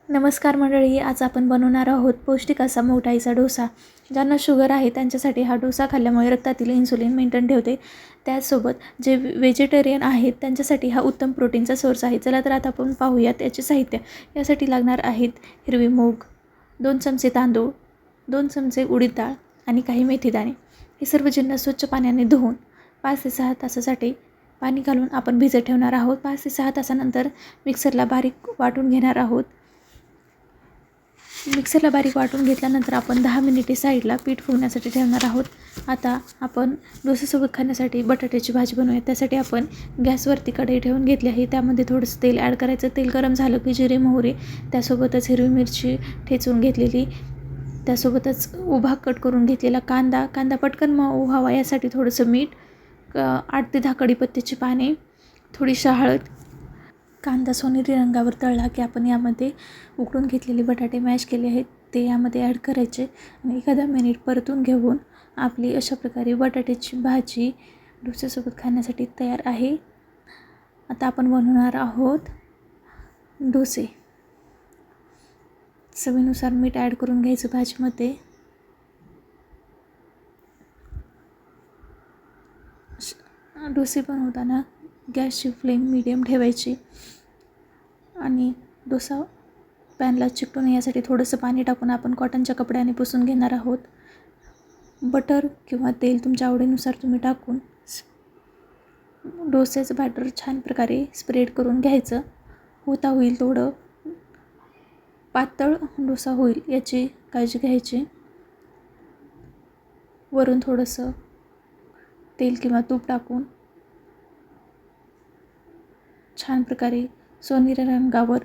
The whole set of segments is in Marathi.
नमस्कार मंडळी, आज आपण बनवणार आहोत पौष्टिक असा मूग डाळीचा डोसा. ज्यांना शुगर आहे त्यांच्यासाठी हा डोसा खाल्ल्यामुळे रक्तातील इन्सुलिन मेंटेन ठेवते. त्याचसोबत जे व्हेजिटेरियन आहेत त्यांच्यासाठी हा उत्तम प्रोटीनचा सोर्स आहे. चला तर आता आपण पाहूयात याचे साहित्य. यासाठी लागणार आहेत हिरवी मूग, 2 चमचे तांदूळ, 2 चमचे उडीद डाळ आणि काही मेथीदाणे. हे सर्व जिन्नस स्वच्छ पाण्याने धुवून 5 ते 6 तासासाठी पाणी घालून आपण भिजत ठेवणार आहोत. 5 ते 6 तासानंतर मिक्सरला बारीक वाटून घेणार आहोत. मिक्सरला बारीक वाटून घेतल्यानंतर आपण 10 मिनिटे साईडला पीठ फुगण्यासाठी ठेवणार आहोत. आता आपण डोसासोबत खाण्यासाठी बटाट्याची भाजी बनवूया. त्यासाठी आपण गॅसवरती कढई ठेवून घेतली आहे. त्यामध्ये थोडंसं तेल ॲड करायचं. तेल गरम झालं की जिरे मोहरी, त्यासोबतच हिरवी मिरची ठेचून घेतलेली, त्यासोबतच उभा कट करून घेतलेला कांदा पटकन व्हावा यासाठी थोडंसं मीठ, 8 ते 10 कढीपत्त्याची पाने, थोडीशी हळद. कांदा सोनेरी रंगावर तळला की आपण यामध्ये उकडून घेतलेले बटाटे मॅश केले आहेत ते यामध्ये ॲड करायचे आणि एखादा मिनिट परतून घेऊन आपली अशा प्रकारे बटाट्याची भाजी डोस्यासोबत खाण्यासाठी तयार आहे. आता आपण बनवणार आहोत डोसे. चवीनुसार मीठ ॲड करून घ्यायचं भाजीमध्ये. डोसे बनवताना गॅसची फ्लेम मीडियम ठेवायची आणि डोसा पॅनला चिकटू नये यासाठी थोडंसं पाणी टाकून आपण कॉटनच्या कपड्याने पुसून घेणार आहोत. बटर किंवा तेल तुमच्या आवडीनुसार तुम्ही टाकून डोस्याचं बॅटर छान प्रकारे स्प्रेड करून घ्यायचं. होता होईल थोडं पातळ डोसा होईल याची काळजी घ्यायची. वरून थोडंसं तेल किंवा तूप टाकून छान प्रकारे सोनेरी रंगावर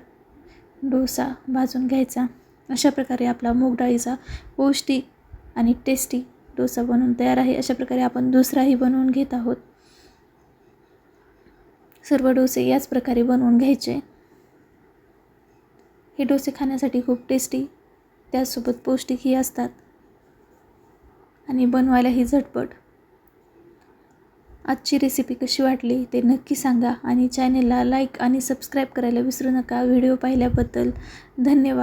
डोसा भाजून घ्यायचा. अशा प्रकारे आपला मूग डाळीचा पौष्टिक आणि टेस्टी डोसा बनवून तयार आहे. अशा प्रकारे आपण दुसराही बनवून घेत आहोत. सर्व डोसे याच प्रकारे बनवून घ्यायचे. हे डोसे खाण्यासाठी खूप टेस्टी, त्यासोबत पौष्टिकही असतात आणि बनवायलाही झटपट. आजची रेसिपी कशी वाटली ते नक्की सांगा आणि चॅनलला लाईक आणि सबस्क्राईब करायला विसरू नका. व्हिडिओ पाहिल्याबद्दल धन्यवाद.